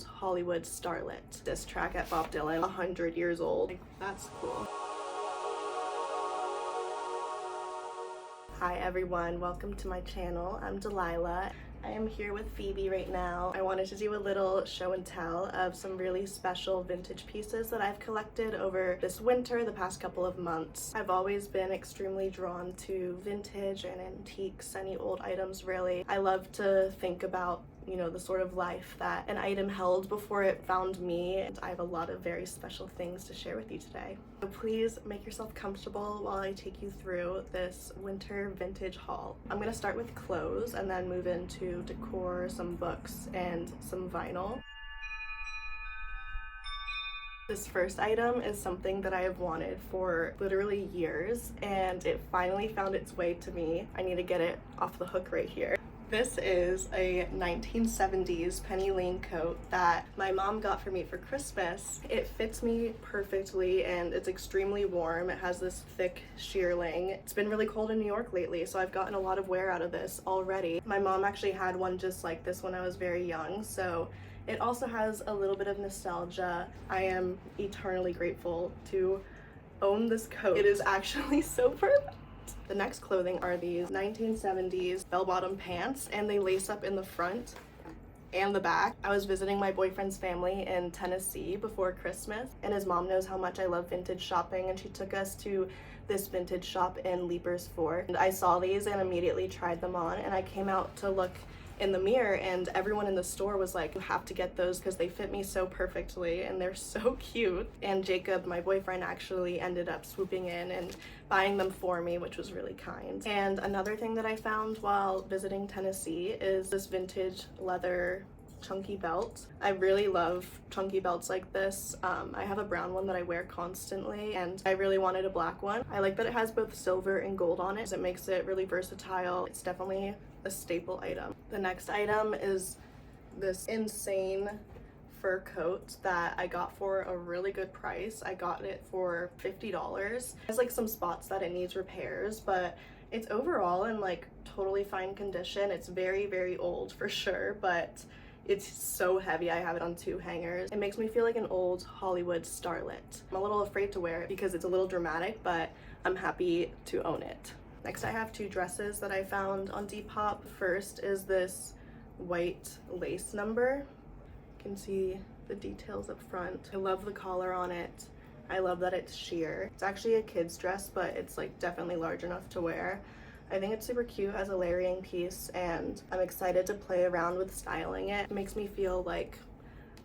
old Hollywood starlet. Diss track at Bob Dylan, 100 years old. Like, that's cool. Hi everyone, welcome to my channel. I'm Delilah. I am here with Phoebe right now. I wanted to do a little show and tell of some really special vintage pieces that I've collected over this winter, the past couple of months. I've always been extremely drawn to vintage and antiques, any old items really. I love to think about the sort of life that an item held before it found me. And I have a lot of very special things to share with you today. So please make yourself comfortable while I take you through this winter vintage haul. I'm gonna start with clothes and then move into decor, some books, and some vinyl. This first item is something that I have wanted for literally years, and it finally found its way to me. I need to get it off the hook right here. This is a 1970s Penny Lane coat that my mom got for me for Christmas. It fits me perfectly and it's extremely warm. It has this thick shearling. It's been really cold in New York lately, so I've gotten a lot of wear out of this already. My mom actually had one just like this when I was very young, so it also has a little bit of nostalgia. I am eternally grateful to own this coat. It is actually so perfect. The next clothing are these 1970s bell-bottom pants, and they lace up in the front and the back. I was visiting my boyfriend's family in Tennessee before Christmas, and his mom knows how much I love vintage shopping, and she took us to this vintage shop in Leapers Fort. And I saw these and immediately tried them on, and I came out to look in the mirror and everyone in the store was like, you have to get those because they fit me so perfectly and they're so cute. And Jacob, my boyfriend, actually ended up swooping in and buying them for me, which was really kind. And another thing that I found while visiting Tennessee is this vintage leather chunky belt. I really love chunky belts like this. I have a brown one that I wear constantly and I really wanted a black one. I like that it has both silver and gold on it. It makes it really versatile. It's definitely a staple item. The next item is this insane fur coat that I got for a really good price. I got it for $50. It has like some spots that it needs repairs, but it's overall in like totally fine condition. It's very, very old for sure, but it's so heavy. I have it on 2 hangers. It makes me feel like an old Hollywood starlet. I'm a little afraid to wear it because it's a little dramatic, but I'm happy to own it. Next, I have 2 dresses that I found on Depop. First is this white lace number. You can see the details up front. I love the collar on it. I love that it's sheer. It's actually a kid's dress, but it's like definitely large enough to wear. I think it's super cute as a layering piece, and I'm excited to play around with styling it. It makes me feel like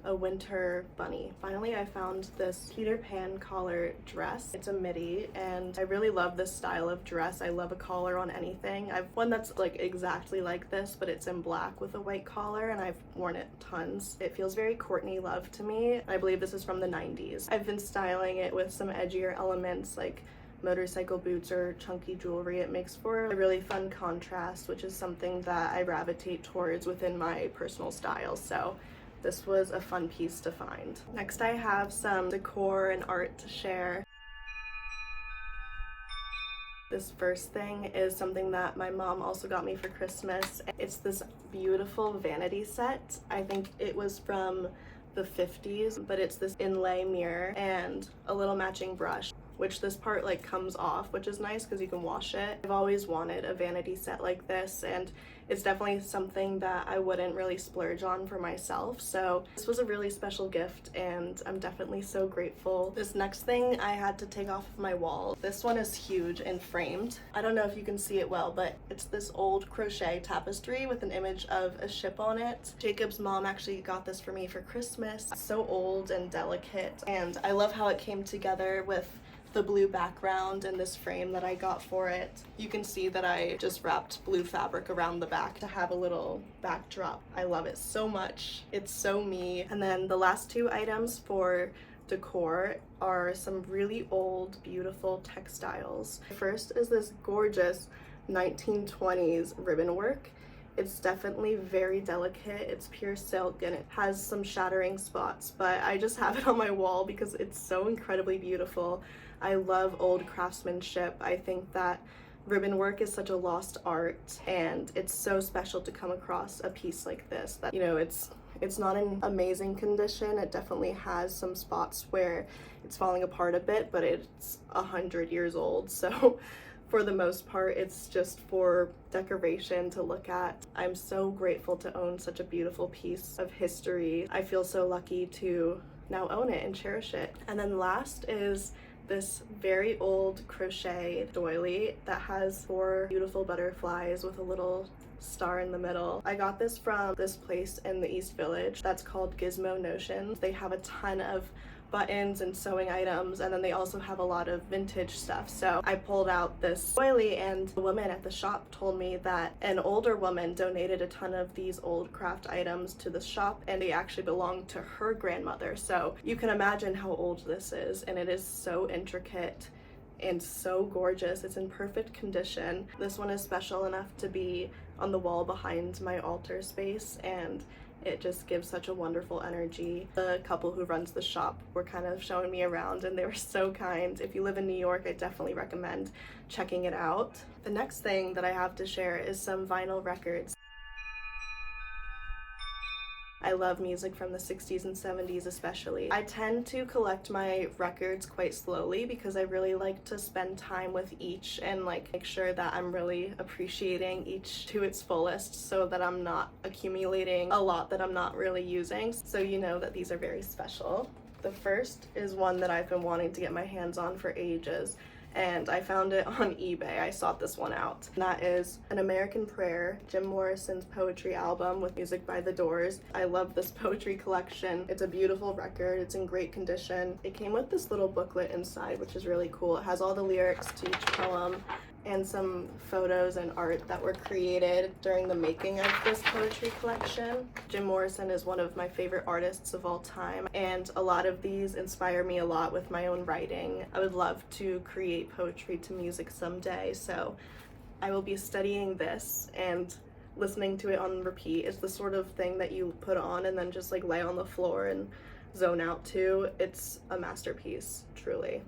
a winter bunny. Finally, I found this Peter Pan collar dress. It's a midi, and I really love this style of dress. I love a collar on anything. I've one that's like exactly like this, but it's in black with a white collar, and I've worn it tons. It feels very Courtney Love to me. I believe this is from the 90s. I've been styling it with some edgier elements like motorcycle boots or chunky jewelry. It makes for a really fun contrast, which is something that I gravitate towards within my personal style. So this was a fun piece to find. Next, I have some decor and art to share. This first thing is something that my mom also got me for Christmas. It's this beautiful vanity set. I think it was from the 50s, but it's this inlay mirror and a little matching brush, which this part like comes off, which is nice because you can wash it. I've always wanted a vanity set like this, and it's definitely something that I wouldn't really splurge on for myself. So this was a really special gift and I'm definitely so grateful. This next thing I had to take off of my wall. This one is huge and framed. I don't know if you can see it well, but it's this old crochet tapestry with an image of a ship on it. Jacob's mom actually got this for me for Christmas. It's so old and delicate, and I love how it came together with the blue background and this frame that I got for it. You can see that I just wrapped blue fabric around the back to have a little backdrop. I love it so much. It's so me. And then the last 2 items for decor are some really old, beautiful textiles. First is this gorgeous 1920s ribbon work. It's definitely very delicate. It's pure silk and it has some shattering spots, but I just have it on my wall because it's so incredibly beautiful. I love old craftsmanship. I think that ribbon work is such a lost art, and it's so special to come across a piece like this that, it's It's not in amazing condition. It definitely has some spots where it's falling apart a bit, but it's 100 years old. So for the most part, it's just for decoration to look at. I'm so grateful to own such a beautiful piece of history. I feel so lucky to now own it and cherish it. And then last is this very old crochet doily that has 4 beautiful butterflies with a little star in the middle. I got this from this place in the East Village that's called Gizmo Notions. They have a ton of buttons and sewing items, and then they also have a lot of vintage stuff. So I pulled out this doily, and the woman at the shop told me that an older woman donated a ton of these old craft items to the shop, and they actually belonged to her grandmother. So you can imagine how old this is, and it is so intricate and so gorgeous. It's in perfect condition. This one is special enough to be on the wall behind my altar space, and it just gives such a wonderful energy. The couple who runs the shop were kind of showing me around, and they were so kind. If you live in New York, I definitely recommend checking it out. The next thing that I have to share is some vinyl records. I love music from the 60s and 70s especially. I tend to collect my records quite slowly because I really like to spend time with each and like make sure that I'm really appreciating each to its fullest so that I'm not accumulating a lot that I'm not really using. So you know that these are very special. The first is one that I've been wanting to get my hands on for ages, and I found it on eBay. I sought this one out. And that is An American Prayer, Jim Morrison's poetry album with music by The Doors. I love this poetry collection. It's a beautiful record. It's in great condition. It came with this little booklet inside, which is really cool. It has all the lyrics to each poem and some photos and art that were created during the making of this poetry collection. Jim Morrison is one of my favorite artists of all time, and a lot of these inspire me a lot with my own writing. I would love to create poetry to music someday, so I will be studying this and listening to it on repeat. It's the sort of thing that you put on and then just like lay on the floor and zone out to. It's a masterpiece, truly.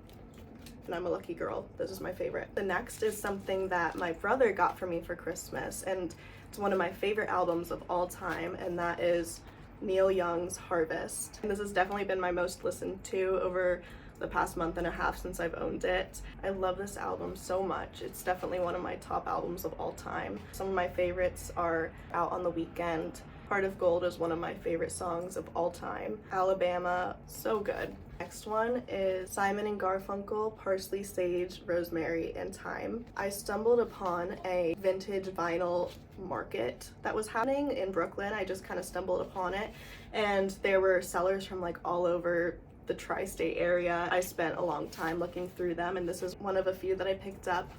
And I'm a lucky girl. This is my favorite. The next is something that my brother got for me for Christmas, and it's one of my favorite albums of all time, and that is Neil Young's Harvest. And this has definitely been my most listened to over the past month and a half since I've owned it. I love this album so much. It's definitely one of my top albums of all time. Some of my favorites are Out on the Weekend. Heart of Gold is one of my favorite songs of all time. Alabama, so good. Next one is Simon and Garfunkel, Parsley, Sage, Rosemary, and Thyme. I stumbled upon a vintage vinyl market that was happening in Brooklyn. I just kind of stumbled upon it, and there were sellers from like all over the tri-state area. I spent a long time looking through them, and this is one of a few that I picked up.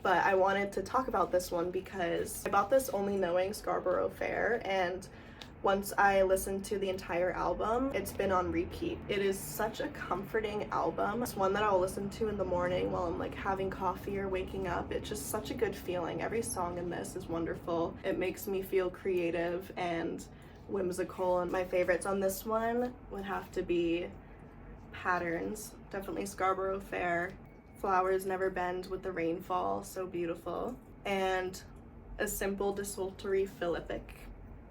But I wanted to talk about this one because I bought this only knowing Scarborough Fair, and once I listened to the entire album, it's been on repeat. It is such a comforting album. It's one that I'll listen to in the morning while I'm like having coffee or waking up. It's just such a good feeling. Every song in this is wonderful. It makes me feel creative and whimsical. And my favorites on this one would have to be Patterns, definitely Scarborough Fair, Flowers Never Bend with the Rainfall, so beautiful, and A Simple Desultory Philippic.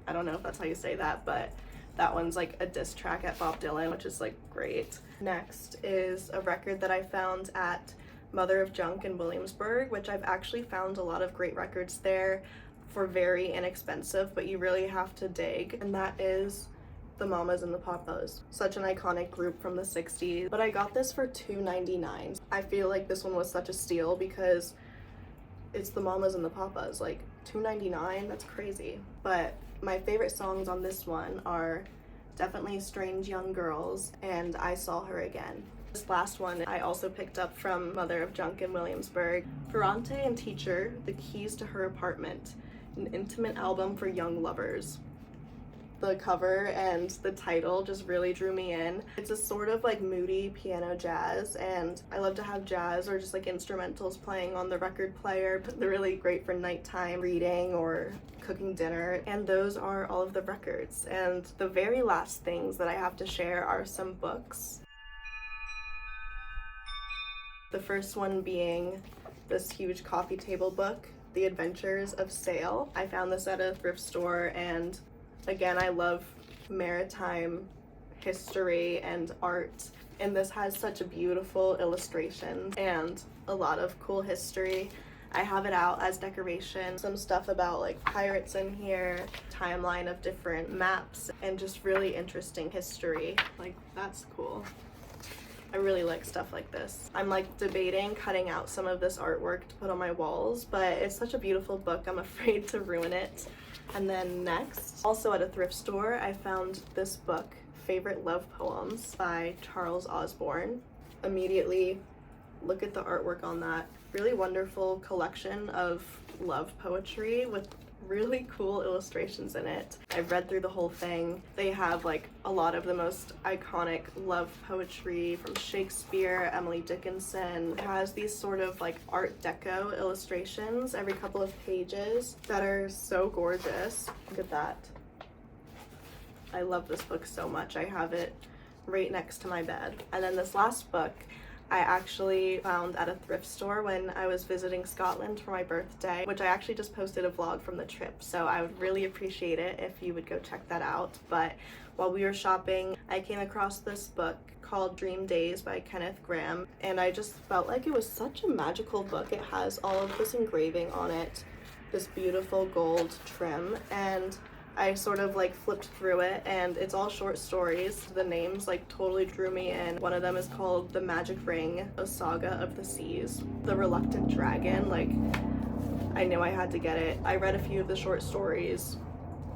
I don't know if that's how you say that, but that one's like a diss track at Bob Dylan, which is like great. Next is a record that I found at Mother of Junk in Williamsburg, which I've actually found a lot of great records there for very inexpensive, but you really have to dig, and that is the Mamas and the Papas. Such an iconic group from the 60s, but I got this for $2.99. I feel like this one was such a steal because it's the Mamas and the Papas, like $2.99, that's crazy. But my favorite songs on this one are definitely Strange Young Girls and I Saw Her Again. This last one I also picked up from Mother of Junk in Williamsburg. Ferrante and Teacher, The Keys to Her Apartment, an intimate album for young lovers. The cover and the title just really drew me in. It's a sort of like moody piano jazz, and I love to have jazz or just like instrumentals playing on the record player. They're really great for nighttime reading or cooking dinner, and those are all of the records. And the very last things that I have to share are some books. The first one being this huge coffee table book, The Adventures of Sale. I found this at a thrift store, and again, I love maritime history and art, and this has such a beautiful illustrations and a lot of cool history. I have it out as decoration. Some stuff about like pirates in here, timeline of different maps, and just really interesting history. Like, that's cool. I really like stuff like this. I'm like debating cutting out some of this artwork to put on my walls, but it's such a beautiful book, I'm afraid to ruin it. And then next, also at a thrift store, I found this book, Favorite Love Poems by Charles Osborne. Immediately look at the artwork on that. Really wonderful collection of love poetry with really cool illustrations in it. I've read through the whole thing. They have like a lot of the most iconic love poetry from Shakespeare, Emily Dickinson. It has these sort of like Art Deco illustrations every couple of pages that are so gorgeous. Look at that. I love this book so much. I have it right next to my bed. And then this last book I actually found at a thrift store when I was visiting Scotland for my birthday, which I actually just posted a vlog from the trip, so I would really appreciate it if you would go check that out. But while we were shopping, I came across this book called Dream Days by Kenneth Grahame, and I just felt like it was such a magical book. It has all of this engraving on it, this beautiful gold trim, and I sort of like flipped through it, and it's all short stories. The names like totally drew me in. One of them is called The Magic Ring, A Saga of the Seas. The Reluctant Dragon, like, I knew I had to get it. I read a few of the short stories.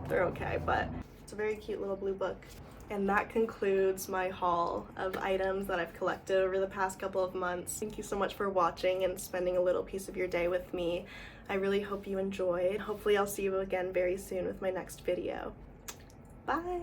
They're okay, but it's a very cute little blue book. And that concludes my haul of items that I've collected over the past couple of months. Thank you so much for watching and spending a little piece of your day with me. I really hope you enjoyed. Hopefully I'll see you again very soon with my next video. Bye!